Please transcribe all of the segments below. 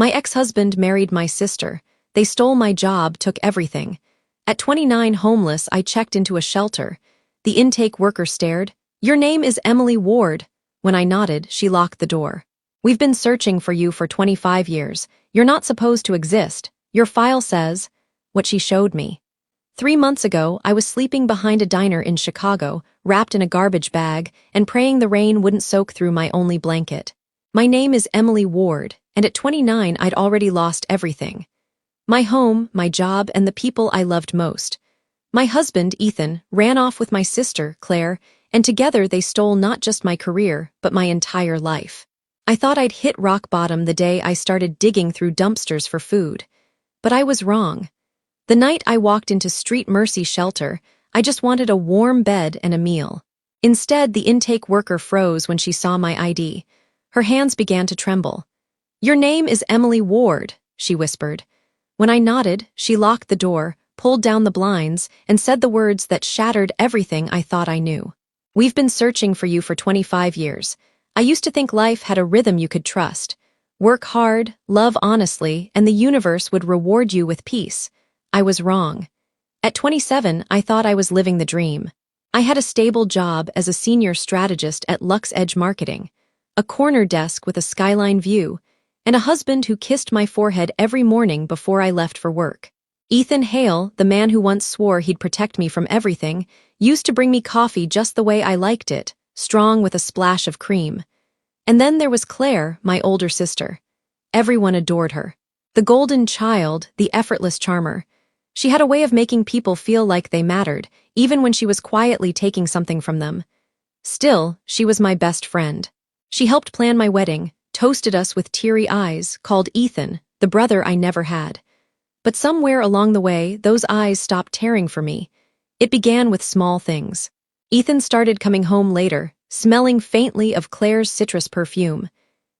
My ex-husband married my sister. They stole my job, took everything. At 29, homeless, I checked into a shelter. The intake worker stared. "Your name is Emily Ward." When I nodded, she locked the door. "We've been searching for you for 25 years. You're not supposed to exist. Your file says..." What she showed me. 3 months ago, I was sleeping behind a diner in Chicago, wrapped in a garbage bag, and praying the rain wouldn't soak through my only blanket. My name is Emily Ward, and at 29, I'd already lost everything. My home, my job, and the people I loved most. My husband, Ethan, ran off with my sister, Claire, and together they stole not just my career, but my entire life. I thought I'd hit rock bottom the day I started digging through dumpsters for food. But I was wrong. The night I walked into Street Mercy Shelter, I just wanted a warm bed and a meal. Instead, the intake worker froze when she saw my ID. Her hands began to tremble. "Your name is Emily Ward," she whispered. When I nodded, she locked the door, pulled down the blinds, and said the words that shattered everything I thought I knew. "We've been searching for you for 25 years. I used to think life had a rhythm you could trust. Work hard, love honestly, and the universe would reward you with peace. I was wrong. At 27, I thought I was living the dream. I had a stable job as a senior strategist at Lux Edge Marketing, a corner desk with a skyline view, and a husband who kissed my forehead every morning before I left for work. Ethan Hale, the man who once swore he'd protect me from everything, used to bring me coffee just the way I liked it, strong with a splash of cream. And then there was Claire, my older sister. Everyone adored her. The golden child, the effortless charmer. She had a way of making people feel like they mattered, even when she was quietly taking something from them. Still, she was my best friend. She helped plan my wedding, toasted us with teary eyes, called Ethan, the brother I never had. But somewhere along the way, those eyes stopped tearing for me. It began with small things. Ethan started coming home later, smelling faintly of Claire's citrus perfume.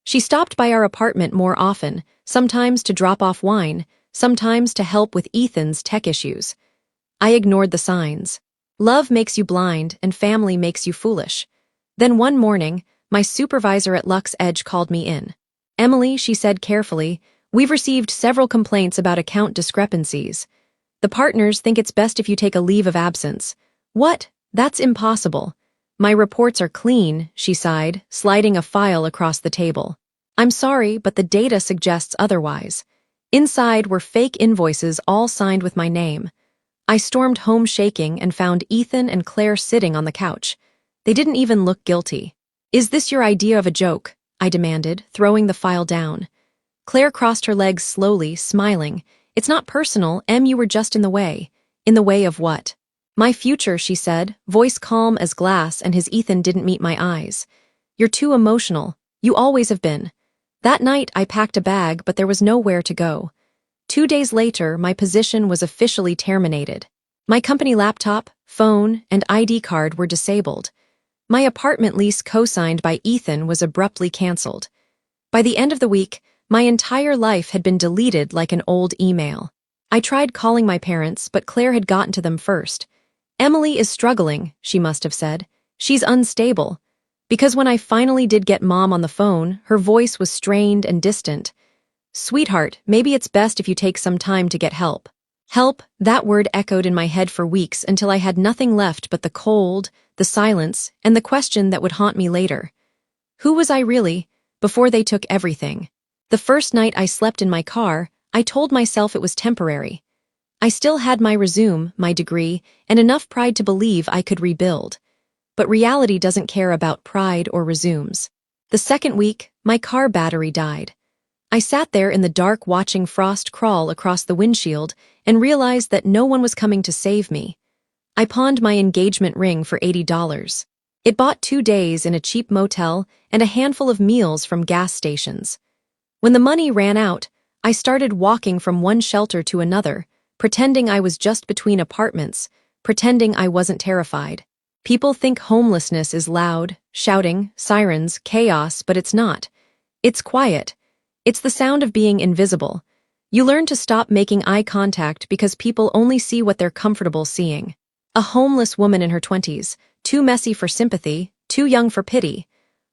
She stopped by our apartment more often, sometimes to drop off wine, sometimes to help with Ethan's tech issues. I ignored the signs. Love makes you blind, and family makes you foolish. Then one morning, my supervisor at Lux Edge called me in. "Emily," she said carefully, "we've received several complaints about account discrepancies. The partners think it's best if you take a leave of absence." "What? That's impossible." "My reports are clean," she sighed, sliding a file across the table. "I'm sorry, but the data suggests otherwise." Inside were fake invoices all signed with my name. I stormed home shaking and found Ethan and Claire sitting on the couch. They didn't even look guilty. "Is this your idea of a joke?" I demanded, throwing the file down. Claire crossed her legs slowly, smiling. "It's not personal, Em, you were just in the way." "In the way of what?" "My future," she said, voice calm as glass, and his Ethan didn't meet my eyes. "You're too emotional. You always have been." That night, I packed a bag, but there was nowhere to go. 2 days later, my position was officially terminated. My company laptop, phone, and ID card were disabled. My apartment lease co-signed by Ethan was abruptly canceled. By the end of the week, my entire life had been deleted like an old email. I tried calling my parents, but Claire had gotten to them first. "Emily is struggling," she must have said. "She's unstable." Because when I finally did get Mom on the phone, her voice was strained and distant. "Sweetheart, maybe it's best if you take some time to get help." Help, that word echoed in my head for weeks until I had nothing left but the cold, the silence, and the question that would haunt me later. Who was I really, before they took everything? The first night I slept in my car, I told myself it was temporary. I still had my resume, my degree, and enough pride to believe I could rebuild. But reality doesn't care about pride or resumes. The second week, my car battery died. I sat there in the dark watching frost crawl across the windshield and realized that no one was coming to save me. I pawned my engagement ring for $80. It bought 2 days in a cheap motel and a handful of meals from gas stations. When the money ran out, I started walking from one shelter to another, pretending I was just between apartments, pretending I wasn't terrified. People think homelessness is loud, shouting, sirens, chaos, but it's not. It's quiet. It's the sound of being invisible. You learn to stop making eye contact because people only see what they're comfortable seeing. A homeless woman in her 20s, too messy for sympathy, too young for pity.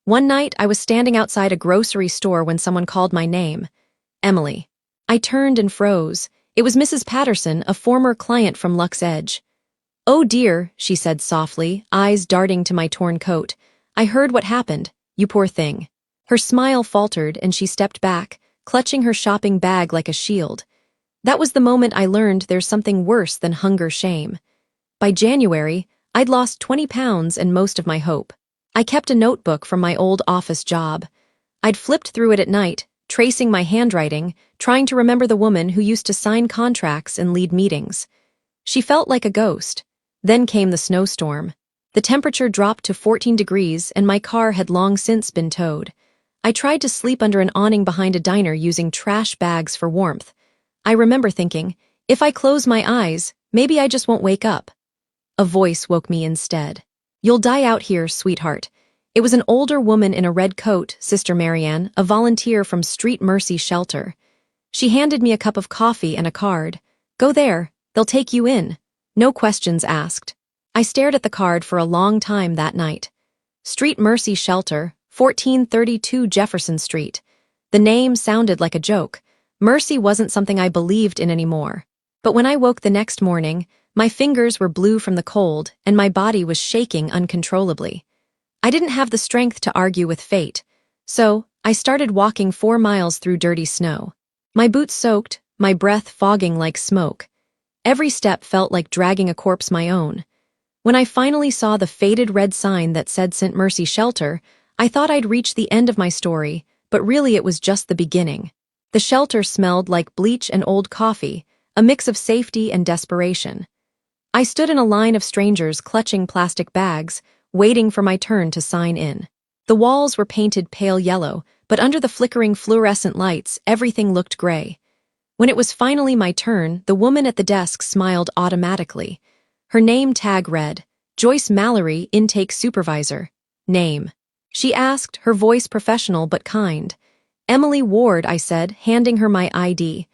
One night, I was standing outside a grocery store when someone called my name. Emily. I turned and froze. It was Mrs. Patterson, a former client from Luck's Edge. "Oh dear," she said softly, eyes darting to my torn coat. "I heard what happened, you poor thing." Her smile faltered and she stepped back, clutching her shopping bag like a shield. That was the moment I learned there's something worse than hunger-shame. By January, I'd lost 20 pounds and most of my hope. I kept a notebook from my old office job. I'd flipped through it at night, tracing my handwriting, trying to remember the woman who used to sign contracts and lead meetings. She felt like a ghost. Then came the snowstorm. The temperature dropped to 14 degrees and my car had long since been towed. I tried to sleep under an awning behind a diner using trash bags for warmth. I remember thinking, if I close my eyes, maybe I just won't wake up. A voice woke me instead. "You'll die out here, sweetheart." It was an older woman in a red coat, Sister Marianne, a volunteer from Street Mercy Shelter. She handed me a cup of coffee and a card. "Go there, they'll take you in. No questions asked." I stared at the card for a long time that night. Street Mercy Shelter, 1432 Jefferson Street. The name sounded like a joke. Mercy wasn't something I believed in anymore. But when I woke the next morning, my fingers were blue from the cold and my body was shaking uncontrollably. I didn't have the strength to argue with fate, so I started walking 4 miles through dirty snow. My boots soaked, my breath fogging like smoke. Every step felt like dragging a corpse my own. When I finally saw the faded red sign that said St. Mercy Shelter, I thought I'd reached the end of my story, but really it was just the beginning. The shelter smelled like bleach and old coffee, a mix of safety and desperation. I stood in a line of strangers clutching plastic bags, waiting for my turn to sign in. The walls were painted pale yellow, but under the flickering fluorescent lights, everything looked gray. When it was finally my turn, the woman at the desk smiled automatically. Her name tag read, "Joyce Mallory, Intake Supervisor. Name." She asked, her voice professional but kind. "Emily Ward," I said, handing her my ID.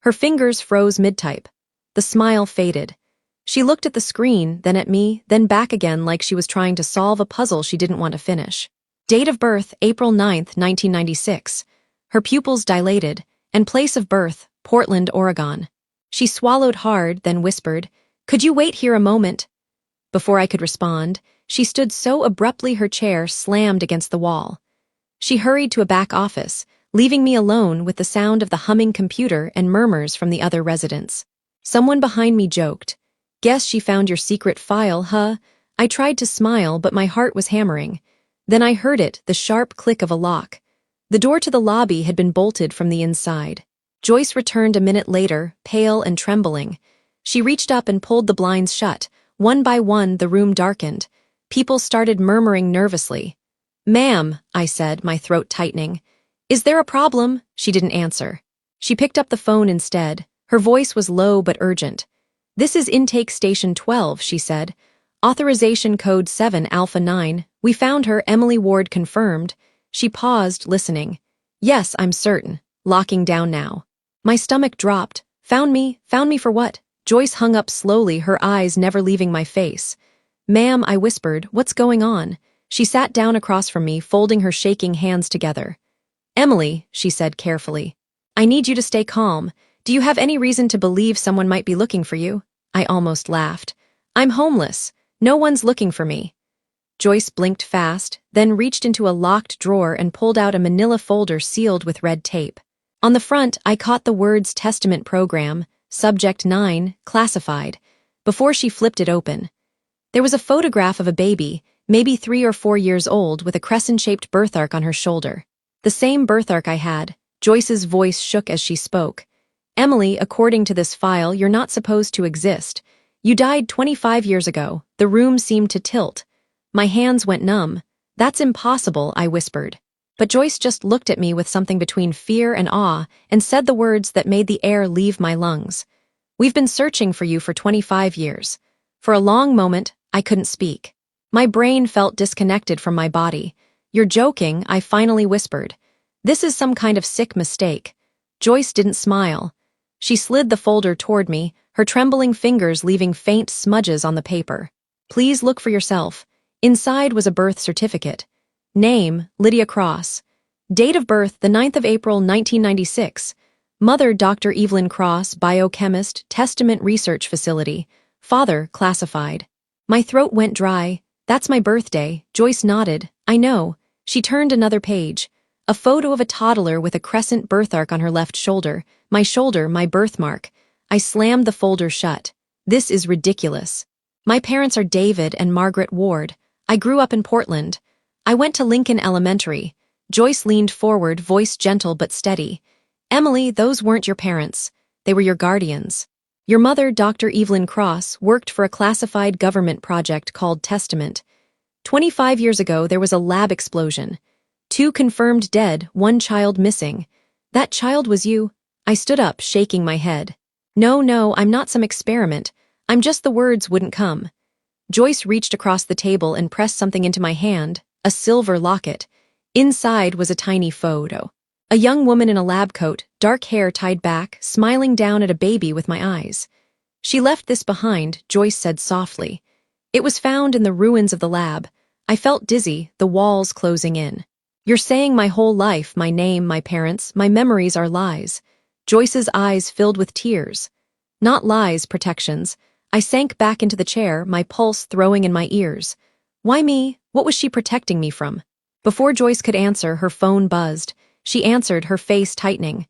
Her fingers froze mid-type. The smile faded. She looked at the screen, then at me, then back again like she was trying to solve a puzzle she didn't want to finish. Date of birth, April 9th, 1996. Her pupils dilated, and place of birth, Portland, Oregon. She swallowed hard, then whispered, "Could you wait here a moment?" Before I could respond, she stood so abruptly her chair slammed against the wall. She hurried to a back office, leaving me alone with the sound of the humming computer and murmurs from the other residents. Someone behind me joked, "Guess she found your secret file, huh?" I tried to smile, but my heart was hammering. Then I heard it, the sharp click of a lock. The door to the lobby had been bolted from the inside. Joyce returned a minute later, pale and trembling. She reached up and pulled the blinds shut. One by one, the room darkened. People started murmuring nervously. "Ma'am," I said, my throat tightening. "Is there a problem?" She didn't answer. She picked up the phone instead. Her voice was low but urgent. "This is Intake Station 12, she said. "Authorization code 7 Alpha 9. We found her, Emily Ward confirmed." She paused, listening. "Yes, I'm certain. Locking down now." My stomach dropped. Found me? Found me for what?" Joyce hung up slowly, her eyes never leaving my face. "Ma'am," I whispered, "what's going on?" She sat down across from me, folding her shaking hands together. "Emily," she said carefully, "I need you to stay calm. Do you have any reason to believe someone might be looking for you?" I almost laughed. "I'm homeless. No one's looking for me." Joyce blinked fast, then reached into a locked drawer and pulled out a manila folder sealed with red tape. On the front, I caught the words Testament Program, Subject 9, Classified, before she flipped it open. There was a photograph of a baby, maybe 3 or 4 years old, with a crescent-shaped birthmark on her shoulder. The same birthmark I had. Joyce's voice shook as she spoke. "Emily, according to this file, you're not supposed to exist. You died 25 years ago." The room seemed to tilt. My hands went numb. "That's impossible," I whispered. But Joyce just looked at me with something between fear and awe and said the words that made the air leave my lungs. "We've been searching for you for 25 years. For a long moment, I couldn't speak. My brain felt disconnected from my body. "You're joking," I finally whispered. "This is some kind of sick mistake." Joyce didn't smile. She slid the folder toward me, her trembling fingers leaving faint smudges on the paper. "Please look for yourself." Inside was a birth certificate. Name, Lydia Cross. Date of birth, the 9th of April, 1996. Mother, Dr. Evelyn Cross, biochemist, Testament Research Facility. Father, classified. My throat went dry. That's my birthday. Joyce nodded. I know. She turned another page. A photo of a toddler with a crescent birthmark on her left shoulder, my birthmark. I slammed the folder shut. This is ridiculous. My parents are David and Margaret Ward. I grew up in Portland. I went to Lincoln Elementary. Joyce leaned forward, voice gentle but steady. Emily, those weren't your parents. They were your guardians. Your mother, Dr. Evelyn Cross, worked for a classified government project called Testament. 25 years ago, there was a lab explosion. 2 confirmed dead, 1 child missing. That child was you. I stood up, shaking my head. No, I'm not some experiment. I'm just the words wouldn't come. Joyce reached across the table and pressed something into my hand, a silver locket. Inside was a tiny photo. A young woman in a lab coat, dark hair tied back, smiling down at a baby with my eyes. She left this behind, Joyce said softly. It was found in the ruins of the lab. I felt dizzy, the walls closing in. You're saying my whole life, my name, my parents, my memories are lies. Joyce's eyes filled with tears. Not lies, protections. I sank back into the chair, my pulse throwing in my ears. Why me? What was she protecting me from? Before Joyce could answer, her phone buzzed. She answered, her face tightening.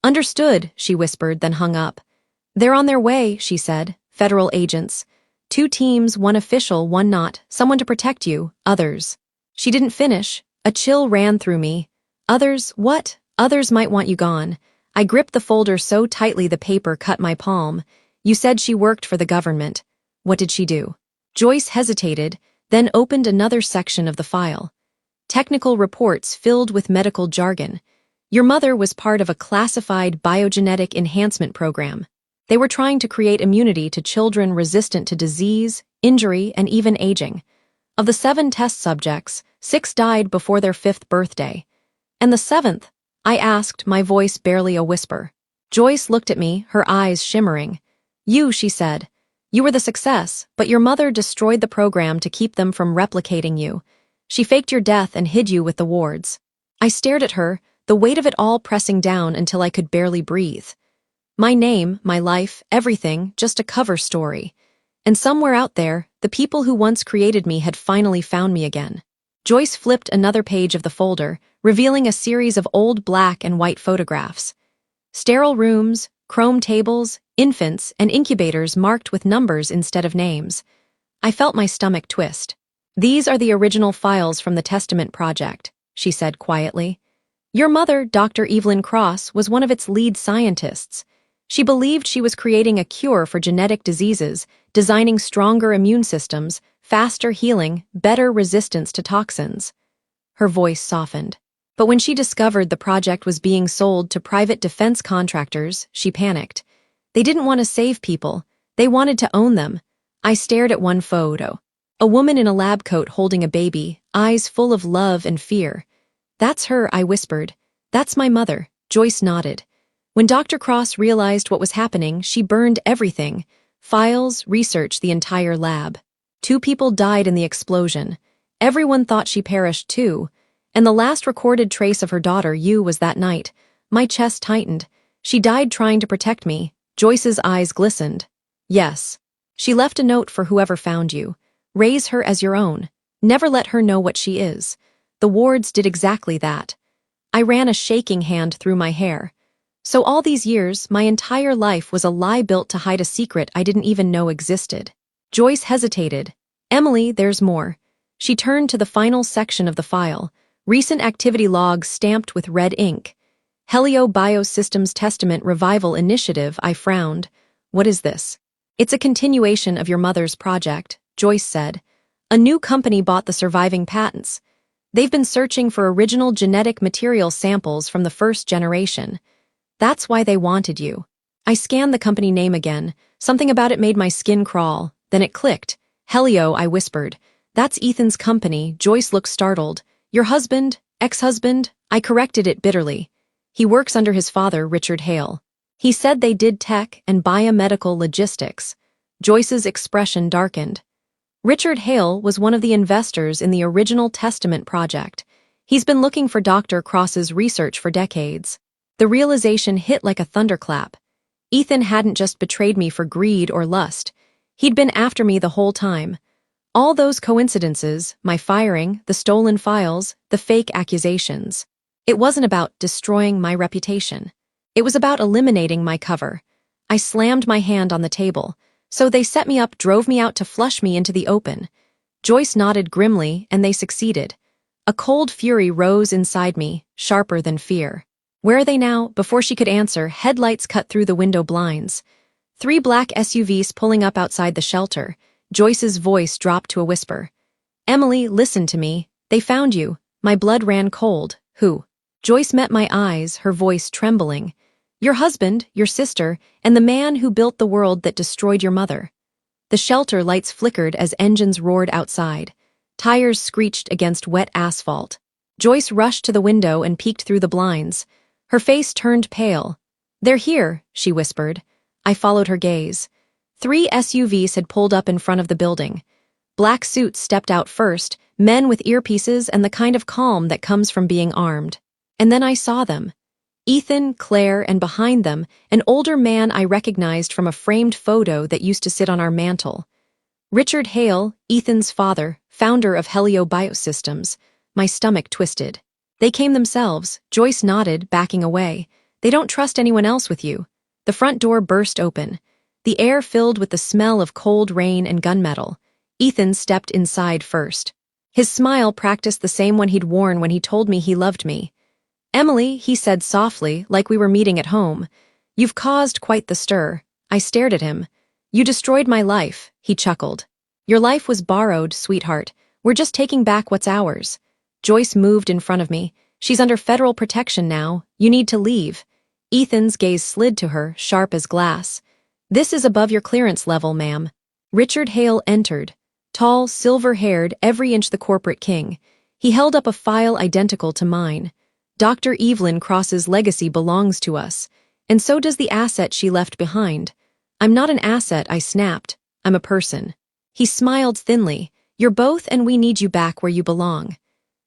Understood, she whispered, then hung up. They're on their way, she said. Federal agents. 2 teams, 1 official, 1 not. Someone to protect you, others. She didn't finish. A chill ran through me. Others, what? Others might want you gone. I gripped the folder so tightly the paper cut my palm. You said she worked for the government. What did she do? Joyce hesitated, then opened another section of the file. Technical reports filled with medical jargon. Your mother was part of a classified biogenetic enhancement program. They were trying to create immunity to children resistant to disease, injury, and even aging. Of the 7 test subjects, 6 died before their 5th birthday. And the 7th? I asked, my voice barely a whisper. Joyce looked at me, her eyes shimmering. You, she said. You were the success, but your mother destroyed the program to keep them from replicating you. She faked your death and hid you with the wards. I stared at her, the weight of it all pressing down until I could barely breathe. My name, my life, everything, just a cover story. And somewhere out there, the people who once created me had finally found me again. Joyce flipped another page of the folder, revealing a series of old black and white photographs. Sterile rooms, chrome tables, infants, and incubators marked with numbers instead of names. I felt my stomach twist. These are the original files from the Testament Project, she said quietly. Your mother, Dr. Evelyn Cross, was one of its lead scientists. She believed she was creating a cure for genetic diseases, designing stronger immune systems, faster healing, better resistance to toxins. Her voice softened. But when she discovered the project was being sold to private defense contractors, she panicked. They didn't want to save people. They wanted to own them. I stared at one photo. A woman in a lab coat holding a baby, eyes full of love and fear. That's her, I whispered. That's my mother. Joyce nodded. When Dr. Cross realized what was happening, she burned everything. Files, research, the entire lab. 2 people died in the explosion. Everyone thought she perished too. And the last recorded trace of her daughter, you, was that night. My chest tightened. She died trying to protect me. Joyce's eyes glistened. Yes. She left a note for whoever found you. Raise her as your own. Never let her know what she is. The wards did exactly that. I ran a shaking hand through my hair. So all these years, my entire life was a lie built to hide a secret I didn't even know existed. Joyce hesitated. Emily, there's more. She turned to the final section of the file. Recent activity logs stamped with red ink. Helio Biosystems Testament Revival Initiative, I frowned. What is this? It's a continuation of your mother's project, Joyce said. A new company bought the surviving patents. They've been searching for original genetic material samples from the first generation. That's why they wanted you. I scanned the company name again. Something about it made my skin crawl. Then it clicked. Helio, I whispered. That's Ethan's company. Joyce looked startled. Your husband? Ex-husband? I corrected it bitterly. He works under his father, Richard Hale. He said they did tech and biomedical logistics. Joyce's expression darkened. Richard Hale was one of the investors in the original Testament project. He's been looking for Dr. Cross's research for decades. The realization hit like a thunderclap. Ethan hadn't just betrayed me for greed or lust. He'd been after me the whole time. All those coincidences, my firing, the stolen files, the fake accusations. It wasn't about destroying my reputation. It was about eliminating my cover. I slammed my hand on the table. So they set me up, drove me out to flush me into the open. Joyce nodded grimly, and they succeeded. A cold fury rose inside me, sharper than fear. Where are they now? Before she could answer, headlights cut through the window blinds. 3 black SUVs pulling up outside the shelter. Joyce's voice dropped to a whisper. Emily, listen to me. They found you. My blood ran cold. Who? Joyce met my eyes, her voice trembling. Your husband, your sister, and the man who built the world that destroyed your mother. The shelter lights flickered as engines roared outside. Tires screeched against wet asphalt. Joyce rushed to the window and peeked through the blinds. Her face turned pale. They're here, she whispered. I followed her gaze. 3 SUVs had pulled up in front of the building. Black suits stepped out first, men with earpieces and the kind of calm that comes from being armed. And then I saw them. Ethan, Claire, and behind them, an older man I recognized from a framed photo that used to sit on our mantel. Richard Hale, Ethan's father, founder of Helio Biosystems. My stomach twisted. They came themselves. Joyce nodded, backing away. They don't trust anyone else with you. The front door burst open. The air filled with the smell of cold rain and gunmetal. Ethan stepped inside first. His smile practiced the same one he'd worn when he told me he loved me. Emily, he said softly, like we were meeting at home. You've caused quite the stir. I stared at him. You destroyed my life, he chuckled. Your life was borrowed, sweetheart. We're just taking back what's ours. Joyce moved in front of me. She's under federal protection now. You need to leave. Ethan's gaze slid to her, sharp as glass. This is above your clearance level, ma'am. Richard Hale entered. Tall, silver-haired, every inch the corporate king. He held up a file identical to mine. Dr. Evelyn Cross's legacy belongs to us, and so does the asset she left behind. I'm not an asset, I snapped. I'm a person. He smiled thinly. You're both, and we need you back where you belong.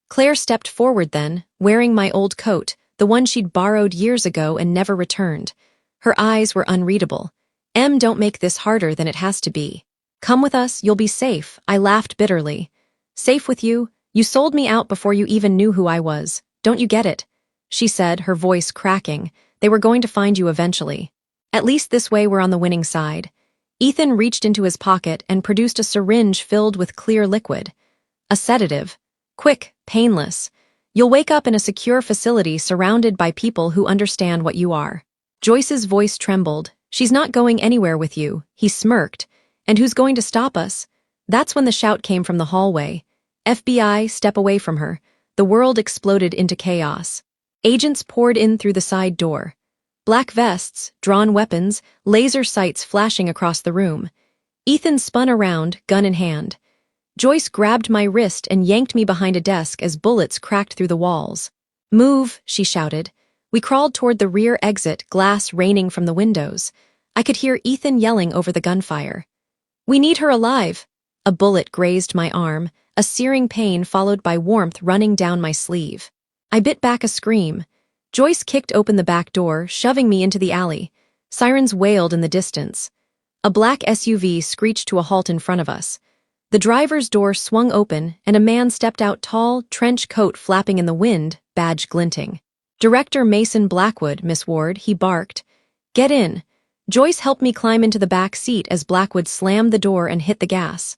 Claire stepped forward then, wearing my old coat, the one she'd borrowed years ago and never returned. Her eyes were unreadable. Don't make this harder than it has to be. Come with us, you'll be safe, I laughed bitterly. Safe with you? You sold me out before you even knew who I was. Don't you get it? She said, her voice cracking. They were going to find you eventually. At least this way we're on the winning side. Ethan reached into his pocket and produced a syringe filled with clear liquid. A sedative. Quick, painless. You'll wake up in a secure facility surrounded by people who understand what you are. Joyce's voice trembled. She's not going anywhere with you, he smirked. And who's going to stop us? That's when the shout came from the hallway. FBI, step away from her. The world exploded into chaos. Agents poured in through the side door. Black vests, drawn weapons, laser sights flashing across the room. Ethan spun around, gun in hand. Joyce grabbed my wrist and yanked me behind a desk as bullets cracked through the walls. Move, she shouted. We crawled toward the rear exit, glass raining from the windows. I could hear Ethan yelling over the gunfire. We need her alive. A bullet grazed my arm, a searing pain followed by warmth running down my sleeve. I bit back a scream. Joyce kicked open the back door, shoving me into the alley. Sirens wailed in the distance. A black SUV screeched to a halt in front of us. The driver's door swung open, and a man stepped out, tall, trench coat flapping in the wind, badge glinting. Director Mason Blackwood, Miss Ward, he barked. Get in. Joyce helped me climb into the back seat as Blackwood slammed the door and hit the gas.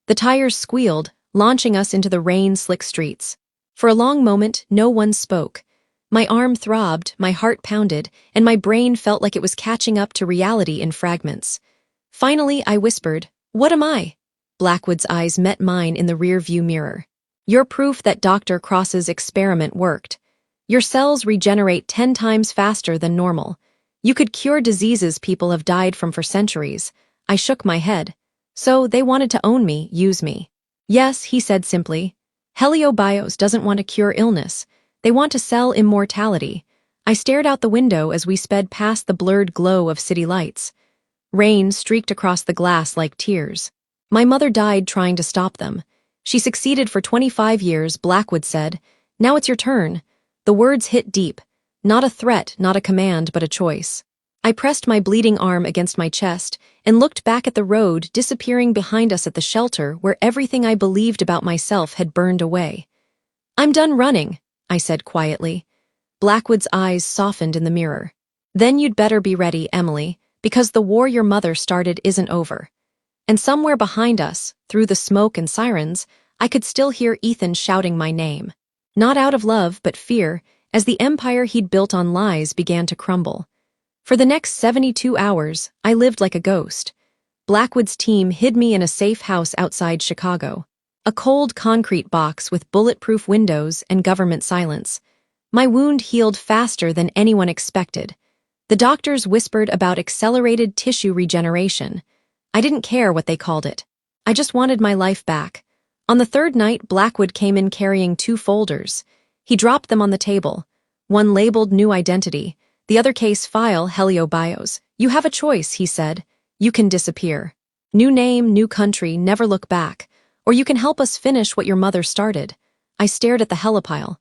The tires squealed, launching us into the rain-slick streets. For a long moment, no one spoke. My arm throbbed, my heart pounded, and my brain felt like it was catching up to reality in fragments. Finally, I whispered, What am I? Blackwood's eyes met mine in the rear-view mirror. You're proof that Dr. Cross's experiment worked. Your cells regenerate 10 times faster than normal. You could cure diseases people have died from for centuries. I shook my head. So they wanted to own me, use me. Yes, he said simply. Helio Bios doesn't want to cure illness. They want to sell immortality. I stared out the window as we sped past the blurred glow of city lights. Rain streaked across the glass like tears. My mother died trying to stop them. She succeeded for 25 years, Blackwood said. Now it's your turn. The words hit deep. Not a threat, not a command, but a choice. I pressed my bleeding arm against my chest and looked back at the road disappearing behind us at the shelter where everything I believed about myself had burned away. "I'm done running," I said quietly. Blackwood's eyes softened in the mirror. "Then you'd better be ready, Emily, because the war your mother started isn't over." And somewhere behind us, through the smoke and sirens, I could still hear Ethan shouting my name. Not out of love, but fear, as the empire he'd built on lies began to crumble. For the next 72 hours, I lived like a ghost. Blackwood's team hid me in a safe house outside Chicago. A cold concrete box with bulletproof windows and government silence. My wound healed faster than anyone expected. The doctors whispered about accelerated tissue regeneration. I didn't care what they called it. I just wanted my life back. On the third night, Blackwood came in carrying 2 folders. He dropped them on the table. One labeled New Identity, the other case file Helio Bios. "You have a choice," he said. "You can disappear. New name, new country, never look back. Or you can help us finish what your mother started." I stared at the helipile.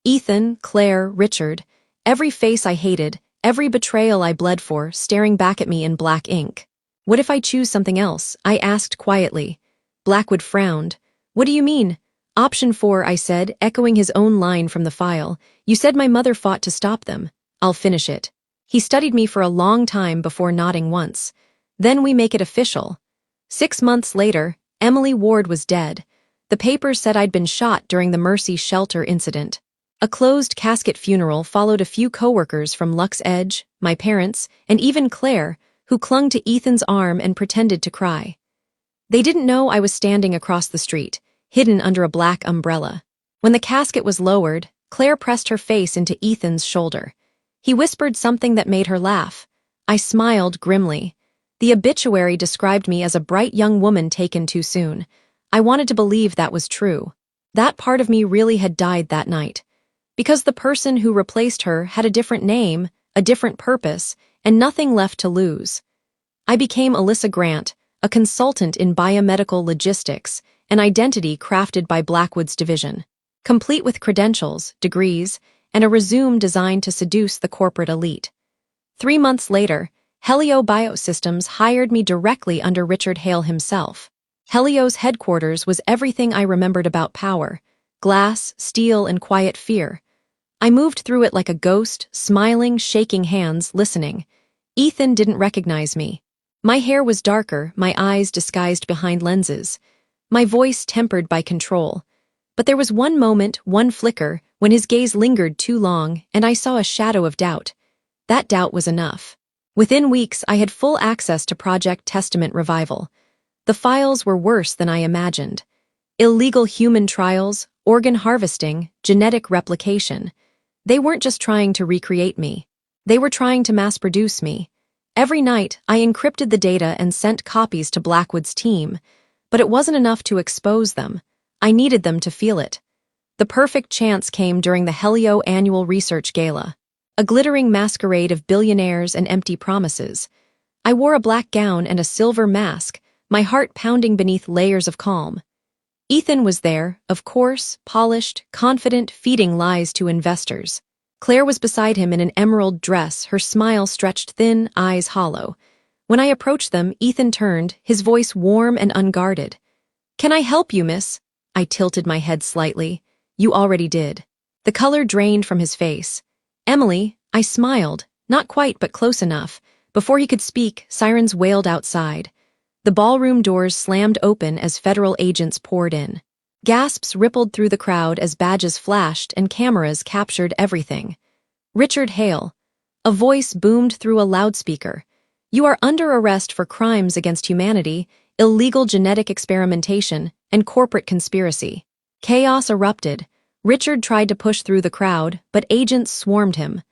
Ethan, Claire, Richard, every face I hated, every betrayal I bled for, staring back at me in black ink. "What if I choose something else?" I asked quietly. Blackwood frowned. "What do you mean?" "Option 4, I said, echoing his own line from the file. "You said my mother fought to stop them. I'll finish it." He studied me for a long time before nodding once. "Then we make it official." 6 months later, Emily Ward was dead. The papers said I'd been shot during the Mercy Shelter incident. A closed casket funeral followed a few coworkers from Lux Edge, my parents, and even Claire, who clung to Ethan's arm and pretended to cry. They didn't know I was standing across the street, hidden under a black umbrella. When the casket was lowered, Claire pressed her face into Ethan's shoulder. He whispered something that made her laugh. I smiled grimly. The obituary described me as a bright young woman taken too soon. I wanted to believe that was true. That part of me really had died that night. Because the person who replaced her had a different name, a different purpose, and nothing left to lose. I became Alyssa Grant, a consultant in biomedical logistics, an identity crafted by Blackwood's division, complete with credentials, degrees, and a resume designed to seduce the corporate elite. 3 months later, Helio Biosystems hired me directly under Richard Hale himself. Helio's headquarters was everything I remembered about power: glass, steel, and quiet fear. I moved through it like a ghost, smiling, shaking hands, listening. Ethan didn't recognize me. My hair was darker, my eyes disguised behind lenses, my voice tempered by control. But there was one moment, one flicker, when his gaze lingered too long, and I saw a shadow of doubt. That doubt was enough. Within weeks, I had full access to Project Testament Revival. The files were worse than I imagined. Illegal human trials, organ harvesting, genetic replication. They weren't just trying to recreate me. They were trying to mass-produce me. Every night, I encrypted the data and sent copies to Blackwood's team. But it wasn't enough to expose them. I needed them to feel it. The perfect chance came during the Helio Annual Research Gala, a glittering masquerade of billionaires and empty promises. I wore a black gown and a silver mask, my heart pounding beneath layers of calm. Ethan was there, of course, polished, confident, feeding lies to investors. Claire was beside him in an emerald dress, her smile stretched thin, eyes hollow. When I approached them, Ethan turned, his voice warm and unguarded. "Can I help you, miss?" I tilted my head slightly. "You already did." The color drained from his face. "Emily," I smiled, not quite but close enough. Before he could speak, sirens wailed outside. The ballroom doors slammed open as federal agents poured in. Gasps rippled through the crowd as badges flashed and cameras captured everything. "Richard Hale." A voice boomed through a loudspeaker. "You are under arrest for crimes against humanity, illegal genetic experimentation, and corporate conspiracy." Chaos erupted. Richard tried to push through the crowd, but agents swarmed him.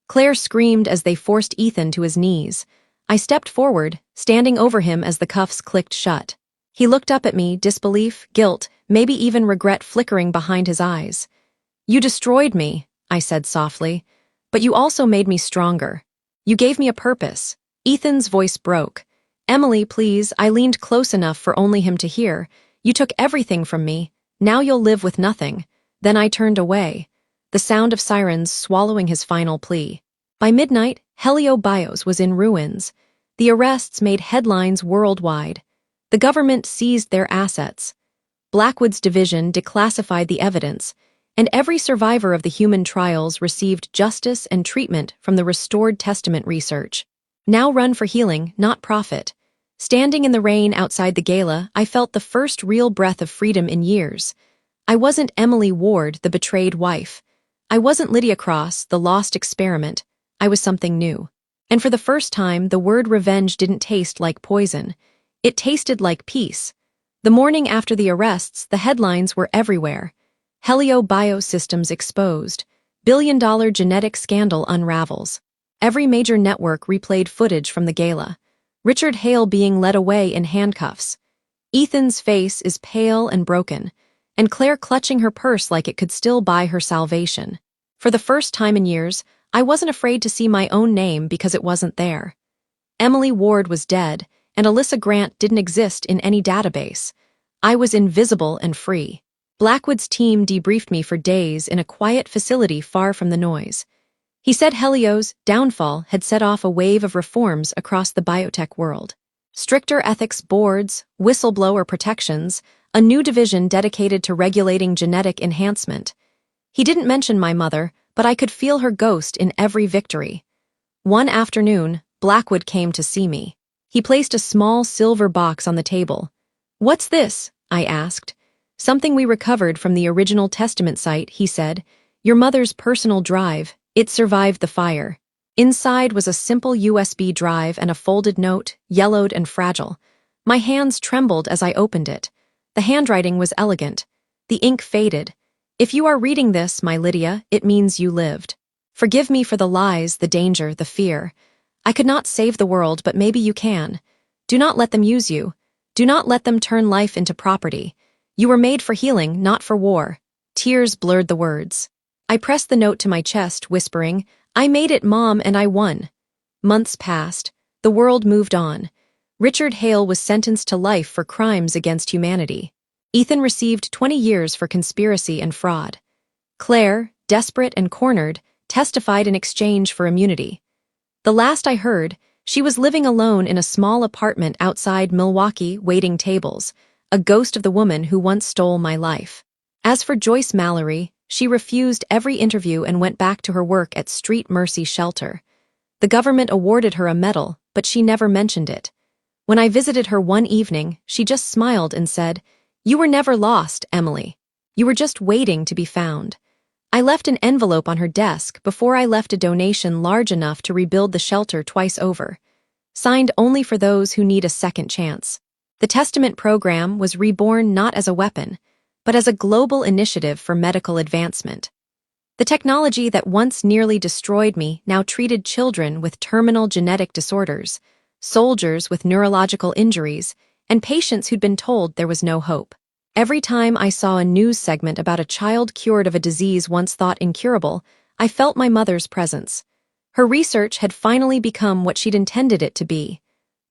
Claire screamed as they forced Ethan to his knees. I stepped forward, standing over him as the cuffs clicked shut. He looked up at me, disbelief, guilt, maybe even regret flickering behind his eyes. "You destroyed me," I said softly, "but you also made me stronger. You gave me a purpose." Ethan's voice broke. "Emily, please," I leaned close enough for only him to hear. "You took everything from me. Now you'll live with nothing." Then I turned away. the sound of sirens swallowing his final plea. By midnight, Helio Bios was in ruins. The arrests made headlines worldwide. The government seized their assets. Blackwood's division declassified the evidence, and every survivor of the human trials received justice and treatment from the restored testament research. Now run for healing, not profit. Standing in the rain outside the gala, I felt the first real breath of freedom in years. I wasn't Emily Ward, the betrayed wife. I wasn't Lydia Cross, the lost experiment. I was something new. And for the first time, the word revenge didn't taste like poison. It tasted like peace. The morning after the arrests, the headlines were everywhere. Helio Biosystems exposed. Billion-dollar genetic scandal unravels. Every major network replayed footage from the gala. Richard Hale being led away in handcuffs. Ethan's face is pale and broken, and Claire clutching her purse like it could still buy her salvation. For the first time in years, I wasn't afraid to see my own name because it wasn't there. Emily Ward was dead, and Alyssa Grant didn't exist in any database. I was invisible and free. Blackwood's team debriefed me for days in a quiet facility far from the noise. He said Helio's downfall had set off a wave of reforms across the biotech world. Stricter ethics boards, whistleblower protections, a new division dedicated to regulating genetic enhancement. He didn't mention my mother, but I could feel her ghost in every victory. One afternoon, Blackwood came to see me. He placed a small silver box on the table. "What's this?" I asked. "Something we recovered from the original testament site," he said. "Your mother's personal drive. It survived the fire." Inside was a simple USB drive and a folded note, yellowed and fragile. My hands trembled as I opened it. The handwriting was elegant. The ink faded. "If you are reading this, my Lydia, it means you lived. Forgive me for the lies, the danger, the fear. I could not save the world, but maybe you can. Do not let them use you. Do not let them turn life into property. You were made for healing, not for war." Tears blurred the words. I pressed the note to my chest, whispering, "I made it, Mom, and I won." Months passed. The world moved on. Richard Hale was sentenced to life for crimes against humanity. Ethan received 20 years for conspiracy and fraud. Claire, desperate and cornered, testified in exchange for immunity. The last I heard, she was living alone in a small apartment outside Milwaukee, waiting tables, a ghost of the woman who once stole my life. As for Joyce Mallory, she refused every interview and went back to her work at Street Mercy Shelter. The government awarded her a medal, but she never mentioned it. When I visited her one evening, she just smiled and said, "You were never lost, Emily. You were just waiting to be found." I left an envelope on her desk before I left a donation large enough to rebuild the shelter twice over. Signed only for those who need a second chance. The Testament program was reborn not as a weapon, but as a global initiative for medical advancement. The technology that once nearly destroyed me now treated children with terminal genetic disorders, soldiers with neurological injuries, and patients who'd been told there was no hope. Every time I saw a news segment about a child cured of a disease once thought incurable, I felt my mother's presence. Her research had finally become what she'd intended it to be.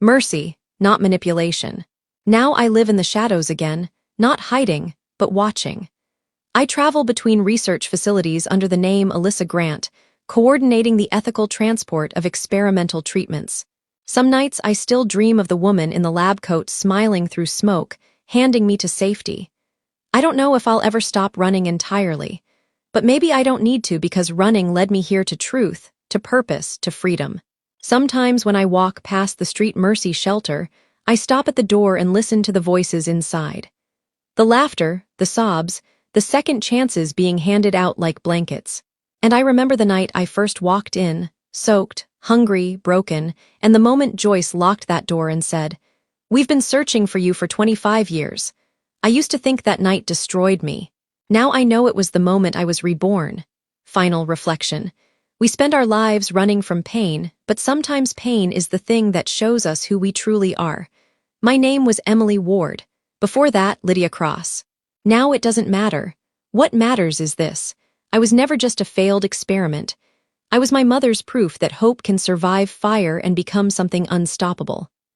Mercy, not manipulation. Now I live in the shadows again, not hiding, but watching. I travel between research facilities under the name Alyssa Grant, coordinating the ethical transport of experimental treatments. Some nights I still dream of the woman in the lab coat smiling through smoke, handing me to safety. I don't know if I'll ever stop running entirely, but maybe I don't need to because running led me here to truth, to purpose, to freedom. Sometimes when I walk past the Street Mercy Shelter, I stop at the door and listen to the voices inside. The laughter, the sobs, the second chances being handed out like blankets. And I remember the night I first walked in, soaked, hungry, broken, and the moment Joyce locked that door and said, "We've been searching for you for 25 years. I used to think that night destroyed me. Now I know it was the moment I was reborn." Final reflection. We spend our lives running from pain, but sometimes pain is the thing that shows us who we truly are. My name was Emily Ward. Before that, Lydia Cross. Now it doesn't matter. What matters is this. I was never just a failed experiment. I was my mother's proof that hope can survive fire and become something unstoppable.